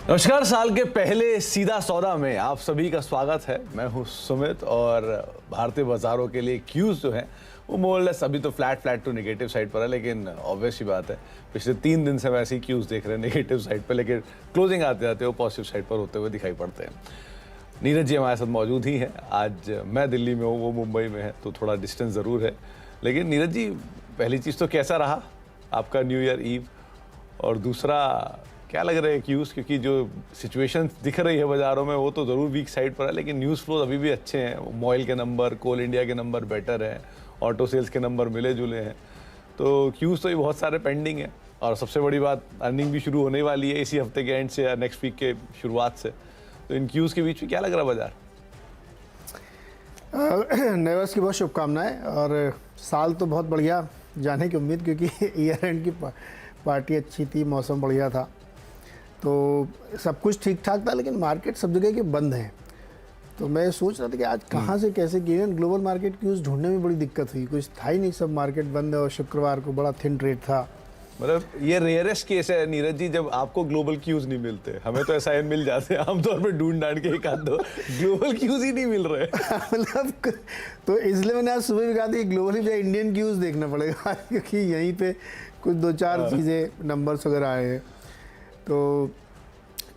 नमस्कार। साल के पहले सीधा सौदा में आप सभी का स्वागत है। मैं हूं सुमित और भारतीय बाजारों के लिए क्यूज जो है वो मोरलेस अभी तो फ्लैट टू नेगेटिव साइड पर है, लेकिन ऑब्वियस ही बात है पिछले 3 दिन से हम ऐसी क्यूज देख रहे हैं नेगेटिव साइड पर, लेकिन क्लोजिंग आते आते वो पॉजिटिव साइड पर होते हुए दिखाई पड़ते हैं। नीरज जी हमारे साथ मौजूद ही हैं। आज मैं दिल्ली में हूँ, वो मुंबई में है, तो थोड़ा डिस्टेंस ज़रूर है। लेकिन नीरज जी, पहली चीज़ तो कैसा रहा आपका न्यू ईयर ईव, और दूसरा क्या लग रहा है क्यूज, क्योंकि जो सिचुएशन दिख रही है बाजारों में वो तो ज़रूर वीक साइड पर है, लेकिन न्यूज़ फ्लो अभी भी अच्छे हैं। मॉइल के नंबर, कोल इंडिया के नंबर बेटर हैं, ऑटो सेल्स के नंबर मिले जुले हैं, तो क्यूज तो ये बहुत सारे पेंडिंग हैं। और सबसे बड़ी बात, अर्निंग भी शुरू होने वाली है इसी हफ्ते के एंड से या नेक्स्ट वीक के शुरुआत से। तो इन क्यूज के बीच में क्या लग रहा है बाजार? नए वर्ष की बहुत शुभकामनाएं और साल तो बहुत बढ़िया जाने की उम्मीद, क्योंकि ईयर एंड की पार्टी अच्छी थी, मौसम बढ़िया था, तो सब कुछ ठीक ठाक था। लेकिन मार्केट सब जगह के बंद हैं, तो मैं सोच रहा था कि आज कहाँ से कैसे किए। ग्लोबल मार्केट की उस ढूंढने में बड़ी दिक्कत हुई, कुछ था ही नहीं, सब मार्केट बंद है। और शुक्रवार को बड़ा थिन ट्रेड था। मतलब ये रेयरेस्ट केस है नीरज जी जब आपको ग्लोबल क्यूज नहीं मिलते। हमें तो ऐसा मिल जाते हैं आमतौर पे, ढूंढ ढांड के एक आध दो, ग्लोबल क्यूज ही नहीं मिल रहे। मतलब तो इसलिए मैंने आज सुबह भी कहा था कि ग्लोबली मुझे इंडियन क्यूज देखना पड़ेगा, क्योंकि यहीं पे कुछ 2-4 चीज़ें नंबर्स वगैरह आए हैं। तो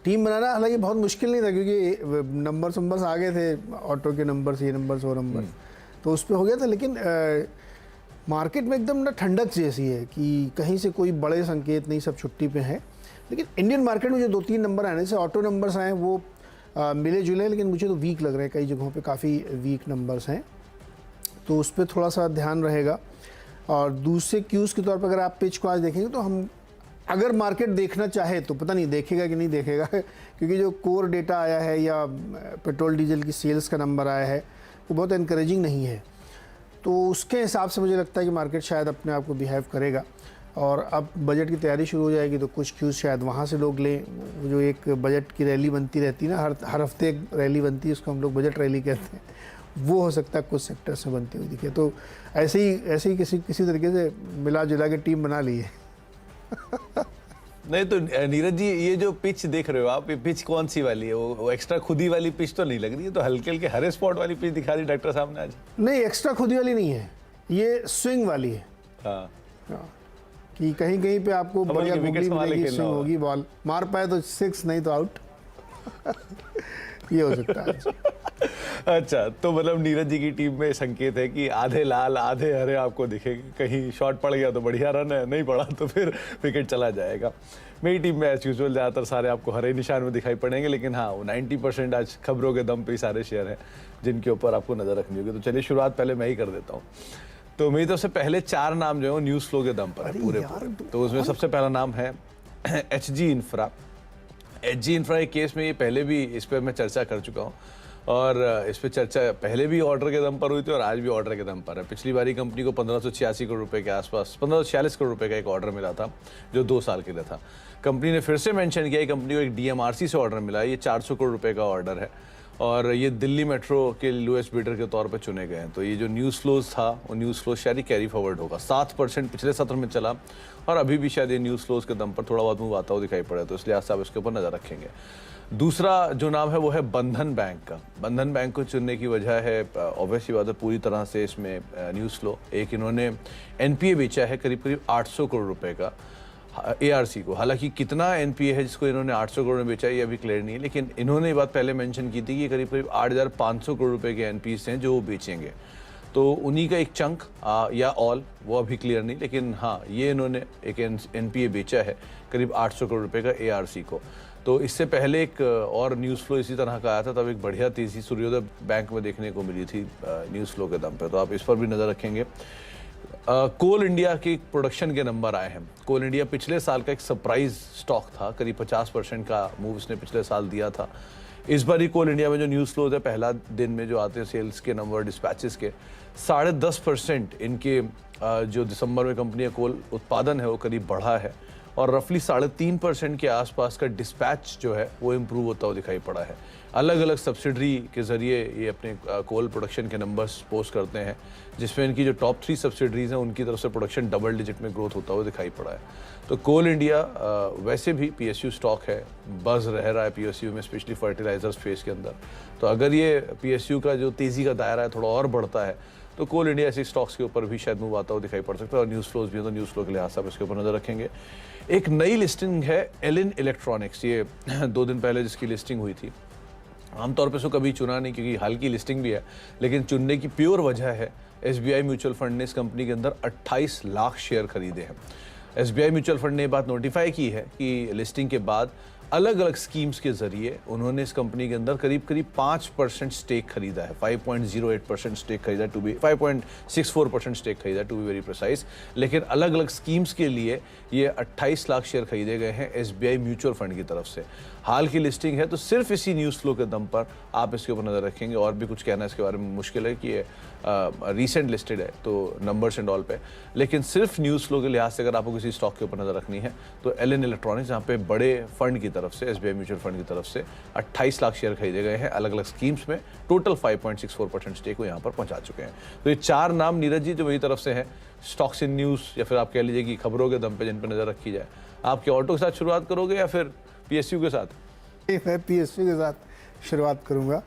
टीम बनाना हालांकि बहुत मुश्किल नहीं था, क्योंकि नंबर्स आ गए थे, ऑटो के नंबर्स, ये नंबर्स, वो नंबर्स, तो उस पर हो गया था। लेकिन मार्केट में एकदम ना ठंडक जैसी है कि कहीं से कोई बड़े संकेत नहीं, सब छुट्टी पे हैं। लेकिन इंडियन मार्केट में जो 2-3 नंबर आए, जैसे ऑटो नंबर्स आए वो मिले जुले, लेकिन मुझे तो वीक लग रहे हैं, कई जगहों पे काफ़ी वीक नंबर्स हैं, तो उस पर थोड़ा सा ध्यान रहेगा। और दूसरे क्यूज़ के तौर पर अगर आप पिच को आज देखेंगे तो हम अगर मार्केट देखना चाहे तो पता नहीं देखेगा कि नहीं देखेगा, क्योंकि जो कोर डेटा आया है या पेट्रोल डीजल की सेल्स का नंबर आया है वो बहुत एनकरेजिंग नहीं है, तो उसके हिसाब से मुझे लगता है कि मार्केट शायद अपने आप को बिहेव करेगा। और अब बजट की तैयारी शुरू हो जाएगी, तो कुछ क्यूज़ शायद वहाँ से लोग लें। जो एक बजट की रैली बनती रहती है ना, हर हफ्ते एक रैली बनती है, उसको हम लोग बजट रैली कहते हैं, वो हो सकता है कुछ सेक्टर से बनती हुई दिखे। तो ऐसे ही किसी तरीके से मिला जुला के टीम बना ली है। नहीं तो नीरज जी, ये जो पिच देख रहे हो आप, ये पिच कौन सी वाली है? वो एक्स्ट्रा खुदी वाली पिच तो नहीं लग रही है, तो हल्के हल्के हरे स्पॉट वाली पिच दिखा दी डॉक्टर साहब ने आज। नहीं, एक्स्ट्रा खुदी वाली नहीं है, ये स्विंग वाली है। हाँ, कि कहीं कहीं पे आपको बढ़िया घुगली मिलेगी, स्विंग होगी, बॉल मार पाए तो 6, नहीं तो आउट। ये हो सकता है। अच्छा, तो मतलब नीरज जी की टीम में संकेत है कि आधे लाल आधे हरे आपको दिखेंगे। कहीं शॉट पड़ गया तो बढ़िया रन है, नहीं पड़ा तो फिर विकेट चला जाएगा। मेरी टीम में एज यूजुअल ज़्यादातर सारे आपको हरे निशान में दिखाई पड़ेंगे, लेकिन हाँ, वो 90% आज खबरों के दम पे ही सारे शेयर हैं जिनके ऊपर आपको नज़र रखनी होगी। तो चलिए शुरुआत पहले मैं ही कर देता हूँ। तो मेरी तरफ से पहले 4 नाम जो है वो न्यूज़ फ्लो के दम पर है पूरे। तो उसमें सबसे पहला नाम है HG इंफ्रा। HG इंफ्रा एक केस में ये पहले भी इस पर मैं चर्चा कर चुका हूँ, और इस पर चर्चा पहले भी ऑर्डर के दम पर हुई थी और आज भी ऑर्डर के दम पर है। पिछली बारी कंपनी को 1586 करोड़ रुपए के आसपास, 1546 करोड़ रुपए का एक ऑर्डर मिला था जो 2 साल के लिए था। कंपनी ने फिर से मेंशन किया कि कंपनी को एक DMRC से ऑर्डर मिला है, ये 400 करोड़ रुपए का ऑर्डर है, और ये दिल्ली मेट्रो के लोएस्ट बिडर के तौर पर चुने गए हैं। तो ये जो न्यूज़ फ्लोज था वो न्यूज़ फ्लो शायद कैरी फॉरवर्ड होगा। 7% पिछले सत्र में चला, और अभी भी शायद ये न्यूज़ फ्लोज के दम पर थोड़ा बहुत मूव आता हुआ दिखाई पड़ा, तो इसलिए आज से आप इसके ऊपर नज़र रखेंगे। दूसरा जो नाम है वो है बंधन बैंक का। बंधन बैंक को चुनने की वजह है ऑब्वियसली बात है, पूरी तरह से इसमें न्यूज़ फ्लो, एक इन्होंने NPA बेचा है करीब 800 करोड़ रुपए का ARC को। हालांकि कितना NPA है जिसको इन्होंने 800 करोड़ में बेचा है ये अभी क्लियर नहीं है, लेकिन इन्होंने ये बात पहले मेंशन की थी कि करीब 8500 करोड़ रुपए के NPAs हैं जो वो बेचेंगे। तो उन्हीं का एक चंक या ऑल, वो अभी क्लियर नहीं, लेकिन हाँ, ये इन्होंने एक NPA बेचा है करीब 800 करोड़ रुपए का ARC को। तो इससे पहले एक और न्यूज़ फ्लो इसी तरह का आया था, तब एक बढ़िया तेज़ी सूर्योदय बैंक में देखने को मिली थी न्यूज़ फ्लो के दम पे, तो आप इस पर भी नज़र रखेंगे। कोल इंडिया की प्रोडक्शन के नंबर आए हैं। कोल इंडिया पिछले साल का एक सरप्राइज स्टॉक था, करीब 50% का मूव इसने पिछले साल दिया था। इस बार ही कोल इंडिया में जो न्यूज़ फ्लोज है, पहला दिन में जो आते हैं सेल्स के नंबर, डिस्पैचेस के 10.5% इनके जो दिसंबर में कंपनी का कोल उत्पादन है वो करीब बढ़ा है, और रफली 3.5% के आसपास का डिस्पैच जो है वो इम्प्रूव होता हुआ दिखाई पड़ा है। अलग अलग सब्सिडरी के ज़रिए ये अपने कोल प्रोडक्शन के नंबर्स पोस्ट करते हैं, जिसमें इनकी जो टॉप 3 सब्सिडरीज हैं उनकी तरफ से प्रोडक्शन डबल डिजिट में ग्रोथ होता हुआ दिखाई पड़ा है। तो कोल इंडिया वैसे भी PSU स्टॉक है, बज़ रह रहा है PSU में, स्पेशली फर्टिलाइजर स्पेस के अंदर। तो अगर ये PSU का जो तेज़ी का दायरा है थोड़ा और बढ़ता है तो कोल इंडिया ऐसे स्टॉक्स के ऊपर भी शायद मूव आता हुआ दिखाई पड़ सकता है। और न्यूज़ फ्लोज भी है तो न्यूज़ फ्लो के लिहाज से आप इसके ऊपर नज़र रखेंगे। एक नई लिस्टिंग है एलिन इलेक्ट्रॉनिक्स, ये 2 दिन पहले जिसकी लिस्टिंग हुई थी। आमतौर पे इसको कभी चुना नहीं क्योंकि हाल की लिस्टिंग भी है, लेकिन चुनने की प्योर वजह है SBI म्यूचुअल फंड ने इस कंपनी के अंदर 28 लाख शेयर खरीदे हैं। SBI म्यूचुअल फंड ने ये बात नोटिफाई की है कि लिस्टिंग के बाद अलग अलग स्कीम्स के जरिए उन्होंने इस कंपनी के अंदर करीब 5% स्टेक खरीदा है, 5.08% स्टेक खरीदा, 5.64% स्टेक खरीदा टू बी वेरी प्रिसाइज। लेकिन अलग अलग स्कीम्स के लिए ये 28 लाख शेयर खरीदे गए हैं SBI म्यूचुअल फंड की तरफ से। हाल की लिस्टिंग है तो सिर्फ इसी न्यूज़ फ्लो के दम पर आप इसके ऊपर नज़र रखेंगे। और भी कुछ कहना इसके बारे में मुश्किल है कि ये रीसेंट लिस्टेड है तो नंबर्स एंड ऑल पे, लेकिन सिर्फ न्यूज़ फ्लो के लिहाज से अगर आपको किसी स्टॉक के ऊपर नज़र रखनी है तो एलिन इलेक्ट्रॉनिक्स, जहाँ पे बड़े फंड की तरफ से SBI म्यूचुअल फंड की तरफ से 28 लाख शेयर खरीदे गए हैं अलग अलग स्कीम्स में, टोटल 5.64% स्टेक को यहाँ पर पहुँचा चुके हैं। तो ये 4 नाम नीरज जी जो मेरी तरफ से हैं स्टॉक्स इन न्यूज़, या फिर आप कह लीजिए कि खबरों के दम पे जिन पर नज़र रखी जाए। आपके ऑटो के साथ शुरुआत करोगे या फिर PSU के साथ? मैं PSU के साथ शुरुआत करूँगा।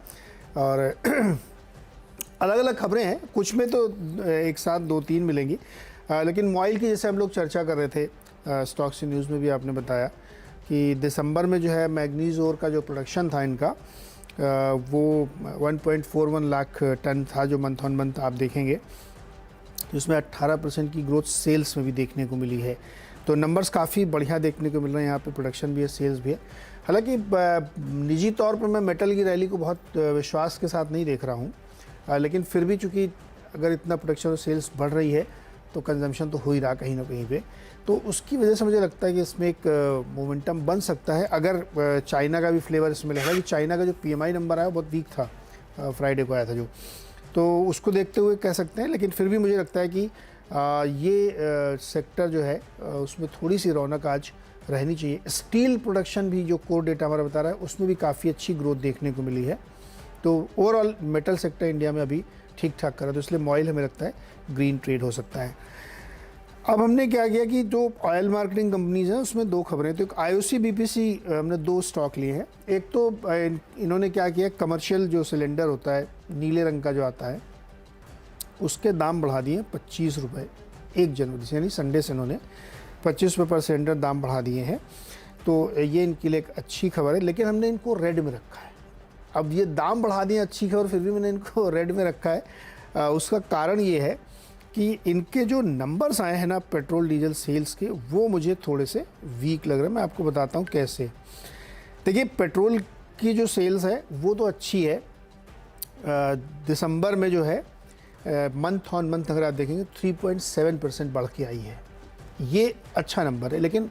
और अलग अलग खबरें हैं, कुछ में तो एक साथ 2-3 मिलेंगी, लेकिन मोबाइल की जैसे हम लोग चर्चा कर रहे थे स्टॉक्स इन न्यूज़ में भी आपने बताया कि दिसंबर में जो है मैग्नीज ओर का जो प्रोडक्शन था इनका वो 1.41 लाख टन था, जो मंथ ऑन मंथ आप देखेंगे जिसमें 18% की ग्रोथ सेल्स में भी देखने को मिली है। तो नंबर्स काफ़ी बढ़िया देखने को मिल रहे हैं, यहाँ पे प्रोडक्शन भी है, सेल्स भी है। हालांकि निजी तौर पर मैं मेटल की रैली को बहुत विश्वास के साथ नहीं देख रहा हूँ, लेकिन फिर भी चूँकि अगर इतना प्रोडक्शन और सेल्स बढ़ रही है तो कंजम्पशन तो हो ही रहा कहीं ना कहीं पे, तो उसकी वजह से मुझे लगता है कि इसमें एक मोमेंटम बन सकता है। अगर चाइना का भी फ्लेवर इसमें लगा कि चाइना का जो PMI नंबर आया बहुत वीक था, फ्राइडे को आया था जो, तो उसको देखते हुए कह सकते हैं। लेकिन फिर भी मुझे लगता है कि ये सेक्टर जो है उसमें थोड़ी सी रौनक आज रहनी चाहिए। स्टील प्रोडक्शन भी जो कोर डेटा हमारा बता रहा है उसमें भी काफ़ी अच्छी ग्रोथ देखने को मिली है। तो ओवरऑल मेटल सेक्टर इंडिया में अभी ठीक ठाक कर रहा है, तो इसलिए ऑयल हमें लगता है ग्रीन ट्रेड हो सकता है। अब हमने क्या किया कि जो ऑयल मार्केटिंग कंपनीज हैं उसमें 2 खबरें, तो एक IOC BPC हमने 2 स्टॉक लिए हैं। एक तो इन्होंने क्या किया, कमर्शियल जो सिलेंडर होता है नीले रंग का जो आता है उसके दाम बढ़ा दिए 25 रुपये 1 जनवरी से, यानी संडे से इन्होंने 25 रुपये पर सिलेंडर दाम बढ़ा दिए हैं। तो ये इनके लिए एक अच्छी खबर है, लेकिन हमने इनको रेड में रखा है। अब ये दाम बढ़ा दिए अच्छी खबर, फिर भी मैंने इनको रेड में रखा है। उसका कारण ये है कि इनके जो नंबर्स आए हैं ना पेट्रोल डीजल सेल्स के, वो मुझे थोड़े से वीक लग रहे हैं। मैं आपको बताता हूँ कैसे। देखिए पेट्रोल की जो सेल्स है वो तो अच्छी है, दिसंबर में जो है मंथ ऑन मंथ अगर आप देखेंगे 3.7% बढ़ के आई है, ये अच्छा नंबर है। लेकिन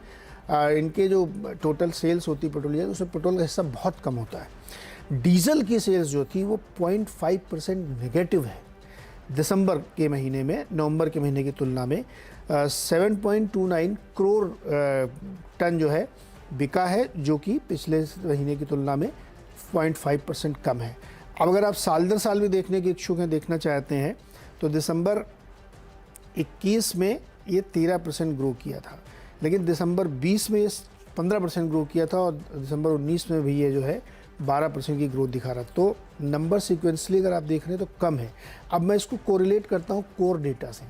इनके जो टोटल सेल्स होती है पेट्रोल डीजल, उसमें पेट्रोल का हिस्सा बहुत कम होता है। डीजल की सेल्स जो थी वो 0.5% नेगेटिव है दिसंबर के महीने में, नवंबर के महीने की तुलना में 7.29 करोड़ टन जो है बिका है, जो कि पिछले महीने की तुलना में 0.5% कम है। अब अगर आप साल दर साल भी देखने के इच्छुक हैं, देखना चाहते हैं, तो दिसंबर 21 में ये 13% ग्रो किया था, लेकिन दिसंबर 20 में ये 15% ग्रो किया था, और दिसंबर 19 में भी ये जो है 12% की ग्रोथ दिखा रहा। तो नंबर सीक्वेंसली अगर आप देख रहे हैं तो कम है। अब मैं इसको कोरिलेट करता हूँ कोर डेटा से।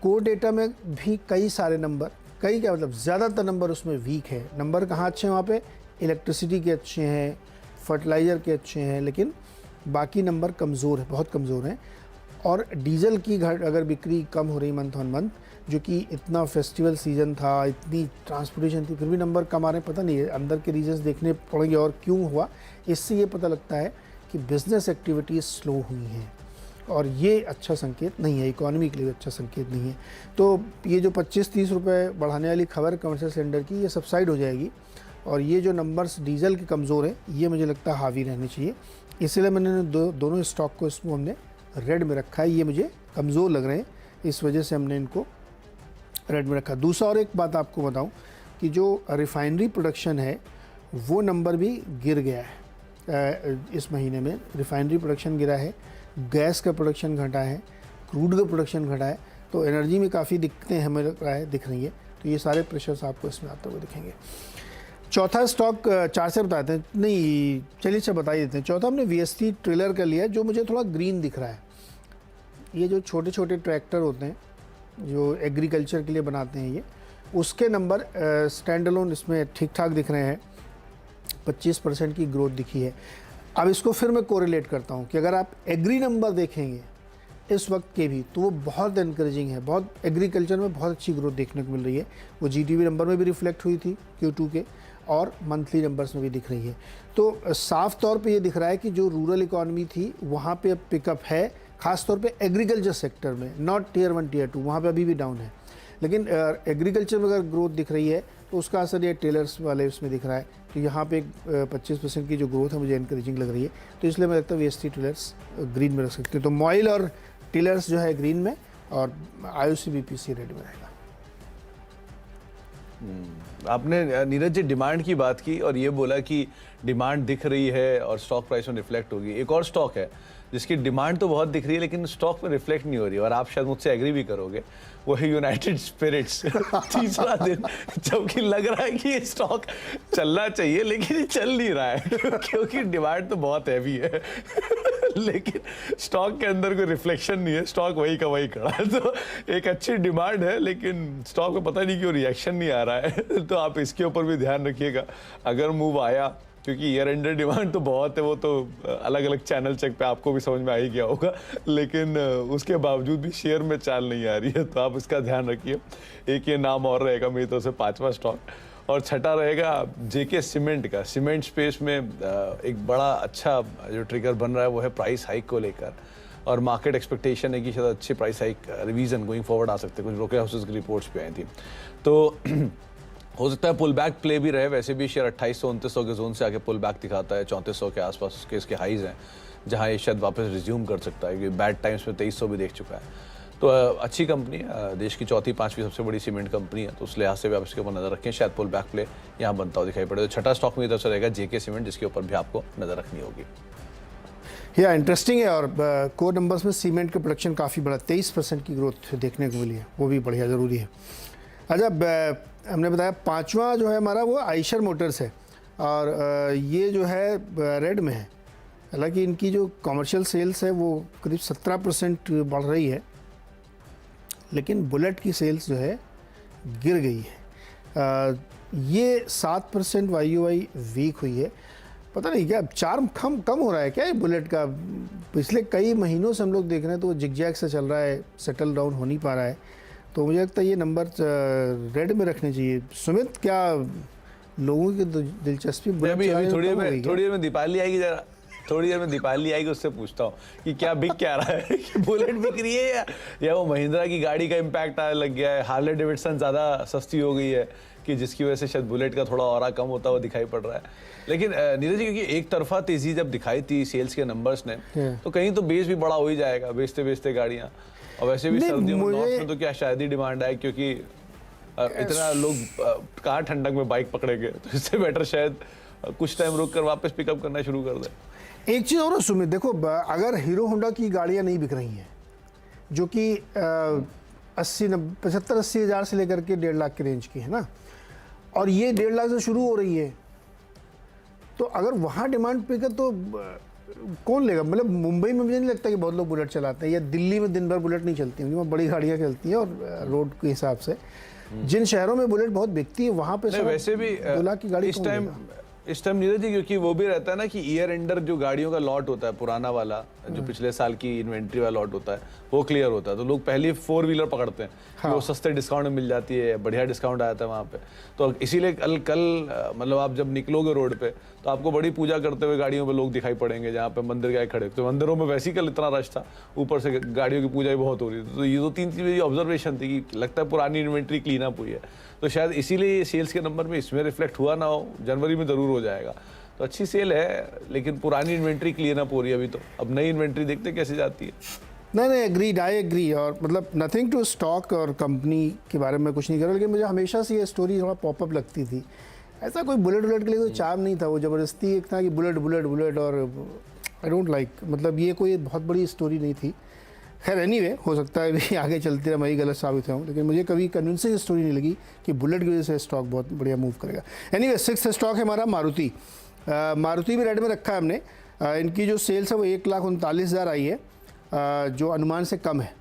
कोर डेटा में भी कई सारे नंबर, कई क्या मतलब ज़्यादातर नंबर उसमें वीक है। नंबर कहाँ अच्छे हैं वहाँ पे? इलेक्ट्रिसिटी के अच्छे हैं, फर्टिलाइज़र के अच्छे हैं, लेकिन बाकी नंबर कमज़ोर है, बहुत कमज़ोर हैं। और डीजल की अगर बिक्री कम हो रही मंथ ऑन मंथ, जो कि इतना फेस्टिवल सीज़न था, इतनी ट्रांसपोर्टेशन थी, फिर भी नंबर कम आ रहे हैं। पता नहीं है, अंदर के रीजंस देखने पड़ेंगे और क्यों हुआ। इससे ये पता लगता है कि बिज़नेस एक्टिविटीज़ स्लो हुई हैं, और ये अच्छा संकेत नहीं है, इकोनॉमी के लिए अच्छा संकेत नहीं है। तो ये जो 25-30 रुपये बढ़ाने वाली खबर कमर्शियल सिलेंडर की, ये सबसाइड हो जाएगी, और ये जो नंबर्स डीजल के कमज़ोर हैं ये मुझे लगता है हावी रहने चाहिए। इसलिए मैंने दोनों स्टॉक को इसमें हमने रेड में रखा है। ये मुझे कमज़ोर लग रहे हैं, इस वजह से हमने इनको रेड में रखा। दूसरा और एक बात आपको बताऊं, कि जो रिफाइनरी प्रोडक्शन है वो नंबर भी गिर गया है। इस महीने में रिफाइनरी प्रोडक्शन गिरा है, गैस का प्रोडक्शन घटा है, क्रूड का प्रोडक्शन घटा है, तो एनर्जी में काफ़ी दिक्कतें हमें लग रहा है दिख रही है। तो ये सारे प्रेशर्स आपको इसमें आते हुए दिखेंगे। चौथा स्टॉक चार से बताते हैं, नहीं चलिए अच्छा बता ही देते हैं। चौथा हमने VST ट्रेलर का लिया है, जो मुझे थोड़ा ग्रीन दिख रहा है। ये जो छोटे छोटे ट्रैक्टर होते हैं जो एग्रीकल्चर के लिए बनाते हैं, ये उसके नंबर स्टैंड अलोन इसमें ठीक ठाक दिख रहे हैं। 25% की ग्रोथ दिखी है। अब इसको फिर मैं कोरिलेट करता हूँ कि अगर आप एग्री नंबर देखेंगे इस वक्त के भी, तो वो बहुत एनकरेजिंग है। बहुत एग्रीकल्चर में बहुत अच्छी ग्रोथ देखने को मिल रही है। वो GDP नंबर में भी रिफ्लेक्ट हुई थी Q2 के, और मंथली नंबर्स में भी दिख रही है। तो साफ तौर पे ये दिख रहा है कि जो रूरल इकॉनमी थी वहाँ पे अब पिकअप है, ख़ास तौर पे एग्रीकल्चर सेक्टर में, नॉट Tier 1 Tier 2, वहाँ पे अभी भी डाउन है। लेकिन एग्रीकल्चर में अगर ग्रोथ दिख रही है तो उसका असर ये टेलर्स वाले उसमें दिख रहा है। तो यहाँ पे 25% की जो ग्रोथ है मुझे एनकरेजिंग लग रही है। तो इसलिए मैं लगता है VST टेलर्स ग्रीन में रख सकते हैं। तो मॉइल और टेलर्स जो है ग्रीन में, और IOC BPC रेड में रहेगा। आपने नीरज जी डिमांड की बात की और ये बोला कि डिमांड दिख रही है और स्टॉक प्राइस में रिफ्लेक्ट होगी। एक और स्टॉक है जिसकी डिमांड तो बहुत दिख रही है लेकिन स्टॉक में रिफ्लेक्ट नहीं हो रही है, और आप शायद मुझसे एग्री भी करोगे, वो है यूनाइटेड स्पिरिट्स। तीसरा दिन जबकि लग रहा है कि ये स्टॉक चलना चाहिए लेकिन ये चल नहीं रहा है क्योंकि डिमांड तो बहुत हैवी है लेकिन स्टॉक के अंदर कोई रिफ्लेक्शन नहीं है, स्टॉक वही का वही खड़ा है। तो एक अच्छी डिमांड है लेकिन स्टॉक में पता नहीं क्यों रिएक्शन नहीं आ रहा है। तो आप इसके ऊपर भी ध्यान रखिएगा अगर मूव आया, क्योंकि ईयर एंडर डिमांड तो बहुत है, वो तो अलग अलग चैनल चेक पे आपको भी समझ में आ ही गया होगा, लेकिन उसके बावजूद भी शेयर में चाल नहीं आ रही है, तो आप इसका ध्यान रखिए। एक ये नाम और रहेगा मेरी तरफ से, पांचवा स्टॉक, और छठा रहेगा JK सीमेंट का। सीमेंट स्पेस में एक बड़ा अच्छा जो ट्रिगर बन रहा है वो है प्राइस हाइक को लेकर, और मार्केट एक्सपेक्टेशन है कि शायद अच्छे price hike revision going forward आ सकते हैं। कुछ ब्रोकर हाउसेस की रिपोर्ट्स पे आई थी, तो हो सकता है पुल बैक प्ले भी रहे। वैसे भी शेयर 2800-2900 के जोन से आके पुल बैक दिखाता है, 3400 के आसपास उसके इसके हाइज हैं, जहां ये शायद वापस रिज्यूम कर सकता है, क्योंकि बैड टाइम्स में 2300 भी देख चुका है। तो अच्छी कंपनी है, देश की चौथी पांचवी सबसे बड़ी सीमेंट कंपनी है, तो उस लिहाज से भी आप इसके ऊपर नजर रखें, शायद पुल बैक प्ले यहाँ बनता हुआ दिखाई पड़े। तो छठा स्टॉक मेरी तरफ से रहेगा JK सीमेंट, जिसके ऊपर भी आपको नजर रखनी होगी। या इंटरेस्टिंग है, और कोर नंबर्स में सीमेंट का प्रोडक्शन काफ़ी बड़ा 23% की ग्रोथ देखने को मिली है, वो भी बढ़िया ज़रूरी है। अच्छा, हमने बताया पांचवा जो है हमारा वो आइशर मोटर्स है, और ये जो है रेड में है। हालांकि इनकी जो कमर्शियल सेल्स है वो करीब 17% बढ़ रही है, लेकिन बुलेट की सेल्स जो है गिर गई है। ये 7% YOY वीक हुई है। पता नहीं क्या चार्म कम हो रहा है क्या ये बुलेट का? पिछले कई महीनों से हम लोग देख रहे हैं तो वो जिगजैग से चल रहा है, सेटल डाउन हो नहीं पा रहा है। तो मुझे लगता है ये नंबर रेड में रखने चाहिए। सुमित, क्या लोगों की दिलचस्पी थोड़ी देर में दीपावली आएगी, जरा थोड़ी देर में दीपावली आएगी, उससे पूछता हूँ कि क्या बिक क्या रहा है कि बुलेट बिक रही है या वो महिंद्रा की गाड़ी का इम्पैक्ट आने लग गया है, हार्ले डेविडसन ज़्यादा सस्ती हो गई है कि जिसकी वजह से शायद बुलेट का थोड़ा और कम होता हुआ दिखाई पड़ रहा है। लेकिन नीरज जी, क्योंकि एक तरफा तेजी जब दिखाई थी सेल्स के नंबर्स ने, तो कहीं तो बेस भी बड़ा हो ही जाएगा, बेचते बेचते गाड़ियाँ। और वैसे भी सर्दियों में नॉर्थ में तो क्या शायद ही डिमांड है, क्योंकि इतना लोग कहाँ ठंडक में बाइक पकड़ेंगे, तो इससे बेटर शायद कुछ टाइम रुक कर वापस पिकअप करना शुरू कर दे। एक चीज़ और सुमित, देखो अगर हीरो होंडा की गाड़ियाँ नहीं बिक रही हैं, जो कि 75-80 हज़ार से लेकर के 1.5 लाख की रेंज की है ना, और ये 1.5 लाख से शुरू हो रही है, तो अगर वहाँ डिमांड पिक है तो कौन लेगा? मतलब मुंबई में मुझे नहीं लगता कि बहुत लोग बुलेट चलाते हैं, या दिल्ली में दिन भर बुलेट नहीं चलती हैं, वहाँ बड़ी गाड़ियाँ चलती हैं, और रोड के हिसाब से जिन शहरों में बुलेट बहुत बिकती है वहाँ पे वैसे भी 2 लाख की गाड़ी इस टाइम नीरज जी, क्योंकि वो भी रहता है ना कि ईयर एंडर जो गाड़ियों का लॉट होता है पुराना वाला, जो पिछले साल की इन्वेंट्री वाला लॉट होता है, वो क्लियर होता है, तो लोग पहले 4 व्हीलर पकड़ते हैं। हाँ। वो सस्ते डिस्काउंट में मिल जाती है, बढ़िया डिस्काउंट आया था वहाँ पे, तो इसीलिए कल मतलब आप जब निकलोगे रोड पे तो आपको बड़ी पूजा करते हुए गाड़ियों पे लोग दिखाई पड़ेंगे, जहाँ पे मंदिर गए खड़े, तो मंदिरों में वैसे ही कल इतना रश था, ऊपर से गाड़ियों की पूजा भी बहुत हो रही थी। तो ये 2-3 चीज़ें ऑब्जर्वेशन थी कि लगता है पुरानी इन्वेंट्री क्लीन अप हुई है, तो शायद इसीलिए सेल्स के नंबर में इसमें रिफ्लेक्ट हुआ ना हो, जनवरी में ज़रूर हो जाएगा। तो अच्छी सेल है, लेकिन पुरानी इन्वेंट्री क्लीन अप हो रही है अभी, तो अब नई इन्वेंट्री देखते कैसे जाती है। नहीं नहीं, एग्रीड, आई एग्री। और मतलब नथिंग टू स्टॉक और कंपनी के बारे में कुछ नहीं कर रहा, लेकिन मुझे हमेशा से ये स्टोरी थोड़ा पॉपअप लगती थी। ऐसा कोई बुलेट के लिए कोई चार्म नहीं था, वो ज़बरदस्ती एक था कि बुलेट और आई डोंट लाइक, मतलब ये कोई बहुत बड़ी स्टोरी नहीं थी। खैर एनीवे, हो सकता है भी आगे चलते रहे मैं ही गलत साबित हूँ, लेकिन मुझे कभी कन्विंसिंग स्टोरी नहीं लगी कि बुलेट की वजह से स्टॉक बहुत बढ़िया मूव करेगा। एनीवे, 6th स्टॉक है हमारा मारुति। मारुति भी रेड में रखा है हमने। इनकी जो सेल्स है वो 1,39,000 आई है, जो अनुमान से कम है।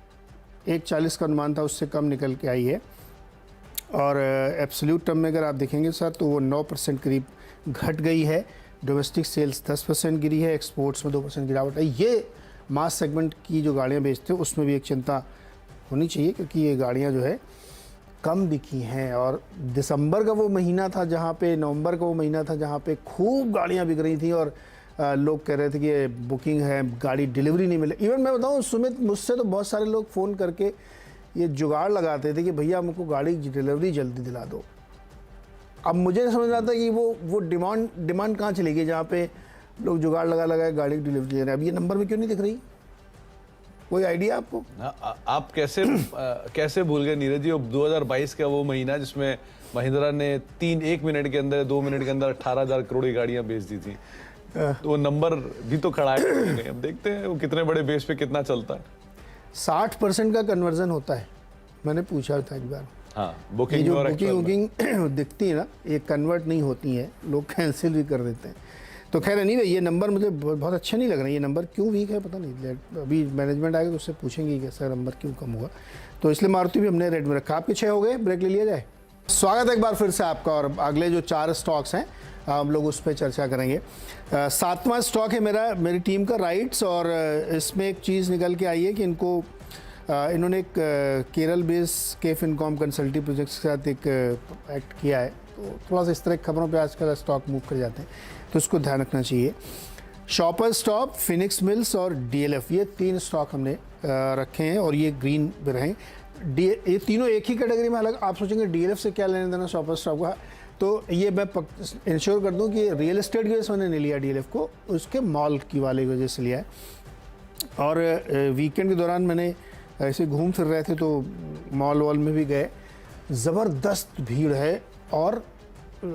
1,40 का अनुमान था, उससे कम निकल के आई है। और एब्सोल्यूट टर्म में अगर आप देखेंगे सर तो वो 9% करीब घट गई है। डोमेस्टिक सेल्स 10% गिरी है, एक्सपोर्ट्स में 2% गिरावट है। ये मास सेगमेंट की जो गाड़ियाँ बेचते हैं उसमें भी एक चिंता होनी चाहिए, क्योंकि ये गाड़ियाँ जो है कम बिकी हैं। और दिसंबर का वो महीना था जहाँ पे, नवंबर का वो महीना था जहाँ पे खूब गाड़ियाँ बिक रही थी और लोग कह रहे थे कि ये बुकिंग है, गाड़ी डिलीवरी नहीं मिले। इवन मैं बताऊँ सुमित, मुझसे तो बहुत सारे लोग फ़ोन करके ये जुगाड़ लगाते थे कि भैया हमको गाड़ी डिलीवरी जल्दी दिला दो। अब मुझे नहीं समझ आता कि वो डिमांड कहाँ चली गई जहाँ पे लोग जुगाड़ लगा गाड़ी डिलीवरी दे रहे हैं। अब ये नंबर में क्यों नहीं दिख रही? कोई आइडिया आपको? आप कैसे भूल गए नीरज जी, 2022 का वो महीना जिसमें महिंद्रा ने 1 मिनट के अंदर 2 मिनट के अंदर 18,000 करोड़ की गाड़ियां बेच दी थी। तो वो नंबर भी तो खड़ा है। अब देखते हैं वो कितने बड़े बेस पे कितना चलता है। 60% का कन्वर्जन होता है, मैंने पूछा था एक बार। हाँ, ये बुकिंग जो और बुकिंग दिखती है ना, ये कन्वर्ट नहीं होती है, लोग कैंसिल भी कर देते हैं। तो खैर एनीवे, ये नंबर मुझे बहुत अच्छे नहीं लग रहे। ये नंबर क्यों वीक है पता नहीं, अभी मैनेजमेंट आएगा तो उससे पूछेंगे कि ऐसा नंबर क्यों कम हुआ। तो इसलिए मारुति भी हमने रेड में रखा। आपके 6 हो गए, ब्रेक ले लिया जाए। स्वागत है एक बार फिर से आपका, और अगले जो 4 स्टॉक्स हैं हम लोग उस पर चर्चा करेंगे। 7वां स्टॉक है मेरी टीम का राइट्स, और इसमें एक चीज़ निकल के आई है कि इन्होंने एक केरल बेस के फिनकॉम कंसल्टिंग प्रोजेक्ट्स के साथ एक एक्ट किया है। तो थोड़ा सा इस तरह की खबरों पे आजकल स्टॉक मूव कर जाते हैं, तो उसको ध्यान रखना चाहिए। शॉपर स्टॉप, फिनिक्स मिल्स और डीएलएफ, ये 3 स्टॉक हमने रखे हैं और ये ग्रीन पे रहें। ये तीनों एक ही कैटेगरी में। अलग आप सोचेंगे डीएलएफ से क्या लेने देना शॉपर स्टॉप का, तो ये मैं इंश्योर कर दूं कि रियल एस्टेट की वजह से मैंने नहीं लिया डीएलएफ को, उसके मॉल की वाले की वजह से लिया है। और वीकेंड के दौरान मैंने ऐसे घूम फिर रहे थे तो मॉल वॉल में भी गए, ज़बरदस्त भीड़ है। और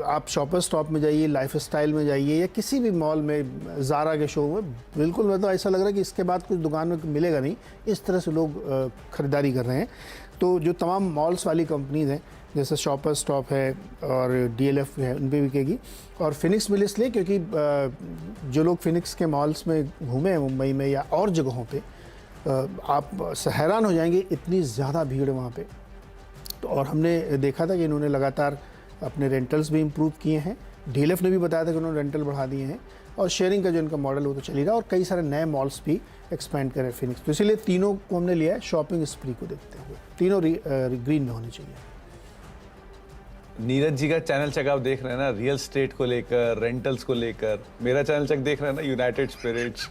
आप शॉपर स्टॉप में जाइए, लाइफ स्टाइल में जाइए, या किसी भी मॉल में, ज़ारा के शो में, बिल्कुल मतलब ऐसा लग रहा है कि इसके बाद कुछ दुकान में मिलेगा नहीं, इस तरह से लोग ख़रीदारी कर रहे हैं। तो जो तमाम मॉल्स वाली कंपनीज हैं जैसे शॉपर स्टॉप है और डीएलएफ है, उन पर बिकेगी। और फिनिक्स मिल इसलिए क्योंकि जो लोग फिनिक्स के मॉल्स में घूमे हैं मुंबई में या और जगहों पे, आप हैरान हो जाएंगे इतनी ज़्यादा भीड़ है वहाँ पे। तो और हमने देखा था कि इन्होंने लगातार अपने रेंटल्स भी इम्प्रूव किए हैं। डीएलएफ ने भी बताया था कि उन्होंने रेंटल बढ़ा दिए हैं, और शेयरिंग का जो इनका मॉडल वो तो चल ही रहा, और कई सारे नए मॉल्स भी एक्सपेंड करें फिनिक्स। तो इसीलिए तीनों को हमने लिया है शॉपिंग स्प्री को देखते हुए। तीनों ग्रीन में होनी चाहिए। नीरज जी का चैनल चेक आप देख रहे हैं ना, रियल स्टेट को लेकर, रेंटल्स को लेकर। मेरा चैनल चेक देख रहे हैं ना, यूनाइटेड स्पिरिट्स।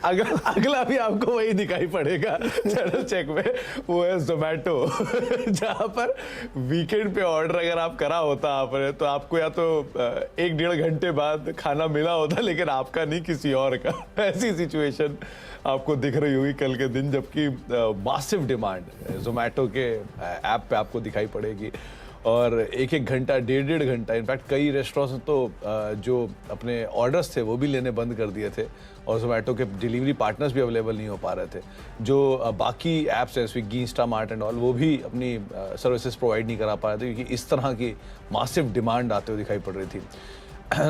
अगला भी आपको वही दिखाई पड़ेगा चैनल चेक में, वो है जोमेटो। जहाँ पर वीकेंड पे ऑर्डर अगर आप करा होता आपने, तो आपको या तो 1-1.5 घंटे बाद खाना मिला होता, लेकिन आपका नहीं, किसी और का। ऐसी सिचुएशन आपको दिख रही होगी कल के दिन, जबकि मासिव डिमांड जोमेटो के ऐप पे आपको दिखाई पड़ेगी। और 1-1 घंटा, 1.5 घंटा, इनफैक्ट कई रेस्टोरेंट्स तो जो अपने ऑर्डर्स थे वो भी लेने बंद कर दिए थे, और जोमेटो के डिलीवरी पार्टनर्स भी अवेलेबल नहीं हो पा रहे थे। जो बाकी ऐप्स हैं, स्विगी, इंस्टामार्ट एंड ऑल, वो भी अपनी सर्विसेज प्रोवाइड नहीं करा पा रहे थे, क्योंकि इस तरह की मासिव डिमांड आते हुए दिखाई पड़ रही थी।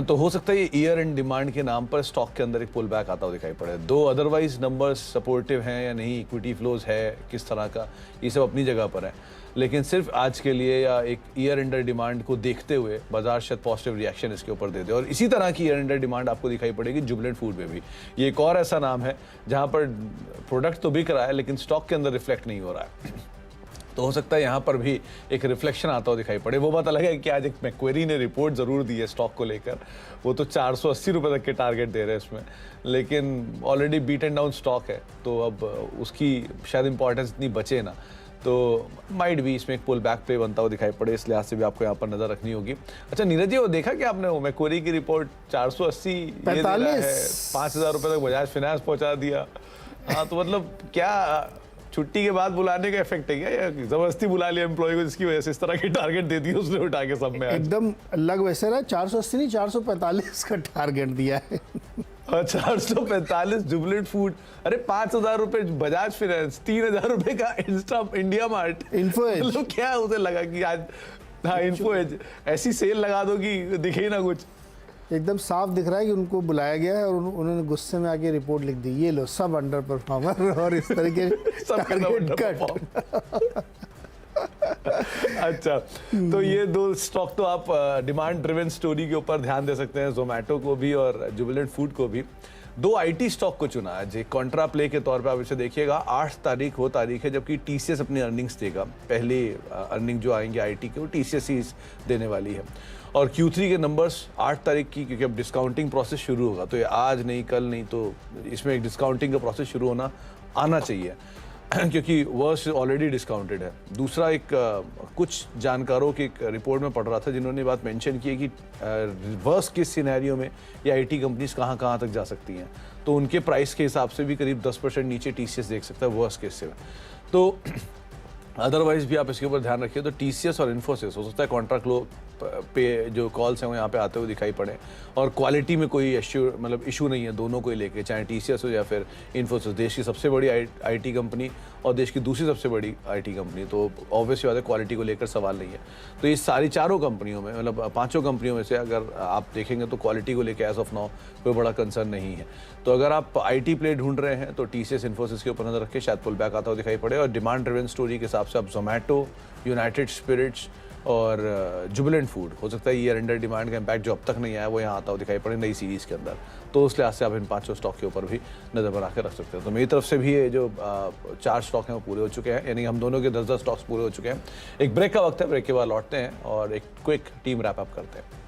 तो हो सकता है ये ईयर एंड डिमांड के नाम पर स्टॉक के अंदर एक पुल बैक आता हुआ दिखाई पड़े। दो अदरवाइज नंबर्स सपोर्टिव हैं या नहीं, इक्विटी फ्लोज है किस तरह का, ये सब अपनी जगह पर है, लेकिन सिर्फ आज के लिए या एक ईयर एंडर डिमांड को देखते हुए बाजार शायद पॉजिटिव रिएक्शन इसके ऊपर दे दे। और इसी तरह की ईयर एंडर डिमांड आपको दिखाई पड़ेगी जुबिलेंट फूड में भी। ये एक और ऐसा नाम है जहां पर प्रोडक्ट तो बिक रहा है लेकिन स्टॉक के अंदर रिफ्लेक्ट नहीं हो रहा है। तो हो सकता है यहाँ पर भी एक रिफ्लेक्शन आता हुआ दिखाई पड़े। वो बात अलग है कि आज एक मैक्वेरी ने रिपोर्ट ज़रूर दी है स्टॉक को लेकर, वो तो 480 रुपये तक के टारगेट दे रहे हैं इसमें, लेकिन already beat and down stock है, तो अब उसकी शायद इंपॉर्टेंस इतनी बचे ना। तो माइट भी इसमें एक पुल बैक प्ले बनता हुआ दिखाई पड़े, इस लिहाज से भी आपको यहाँ पर नजर रखनी होगी। अच्छा नीरज जी, वो देखा कि आपने वो मैक्वेरी की रिपोर्ट 480 ये दे रहा है, 5,000 रुपए तक बजाज फाइनेंस पहुंचा दिया। हाँ तो मतलब क्या छुट्टी के बाद बुलाने का इफेक्ट है क्या, या जबरदस्ती बुला लिया एम्प्लॉय को जिसकी वजह से इस तरह की टारगेट दे दी उसने उठा के सब में आज? एकदम अलग वैसे रहा, 480 नहीं 445 का टारगेट दिया है। 445 जुबिलेंट फूड, अरे 5,000 रुपए बजाज फाइनेंस, 3,000 रुपए का इंडिया मार्ट, इन्फो एज। मतलब क्या उसे लगा कि आज, हाँ इन्फो एज ऐसी सेल लगा दो कि दिखे ही ना कुछ। एकदम साफ दिख रहा है कि उनको बुलाया गया है और उन्होंने गुस्से में आके रिपोर्ट लिख दी, ये लो सब अंडर परफॉर्मर और इस तरीके टारगेट कट। अच्छा, तो ये दो स्टॉक तो आप डिमांड ड्रिवन स्टोरी के ऊपर ध्यान दे सकते हैं, जोमेटो को भी और जुबिलेंट फूड को भी। दो आईटी स्टॉक को चुना है जी कॉन्ट्रा प्ले के तौर पे, आप इसे देखिएगा। 8 तारीख वो तारीख है जबकि टीसीएस अपनी अर्निंग्स देगा, पहली अर्निंग जो आएंगे आईटी के वो टीसीएस ही देने वाली है। और Q3 के नंबर्स 8 तारीख की, क्योंकि अब डिस्काउंटिंग प्रोसेस शुरू होगा, तो ये आज नहीं कल नहीं, तो इसमें एक डिस्काउंटिंग का प्रोसेस शुरू आना चाहिए क्योंकि वर्स ऑलरेडी डिस्काउंटेड है। दूसरा, एक कुछ जानकारों की एक रिपोर्ट में पढ़ रहा था जिन्होंने बात मेंशन की है कि वर्स के सिनेरियो में ये आईटी कंपनीज कहाँ तक जा सकती हैं, तो उनके प्राइस के हिसाब से भी करीब 10% नीचे टीसीएस देख सकता है वर्स केस से। तो अदरवाइज भी आप इसके ऊपर ध्यान रखिए। तो टीसीएस और इन्फोसिस हो सकता है कॉन्ट्रैक्ट लो पे जो कॉल्स हैं वो यहाँ पे आते हुए दिखाई पड़े, और क्वालिटी में कोई इशू नहीं है दोनों को ही लेके, चाहे टीसीएस हो या फिर इन्फोसिस। देश की सबसे बड़ी आईटी कंपनी और देश की दूसरी सबसे बड़ी आईटी कंपनी, तो ऑब्वियसली बात है क्वालिटी को लेकर सवाल नहीं है। तो ये सारी चारों कंपनियों में, मतलब 5 कंपनियों में से अगर आप देखेंगे तो क्वालिटी को लेकर एज ऑफ नाउ कोई बड़ा कंसर्न नहीं है। तो अगर आप आईटी प्ले ढूंढ रहे हैं तो टीसीएस इन्फोसिस के ऊपर नजर रखें, शायद पुल बैक आता हुआ दिखाई पड़े। और डिमांड ड्रिवन स्टोरी के हिसाब से आप जोमेटो, यूनाइटेड स्पिरिट्स और जुबिलेंट फूड, हो सकता है ईयर एंडर डिमांड का इम्पैक्ट जो अब तक नहीं आया वो यहाँ आता हुआ दिखाई पड़े नई सीरीज़ के अंदर, तो उस लिहाज से आप इन 5 स्टॉक के ऊपर भी नज़र बना के रख सकते हैं। तो मेरी तरफ से भी ये जो 4 स्टॉक हैं वो पूरे हो चुके हैं, यानी हम दोनों के 10-10 स्टॉक्स पूरे हो चुके हैं। एक ब्रेक का वक्त है, ब्रेक के बाद लौटते हैं और एक क्विक टीम रैप अप करते हैं।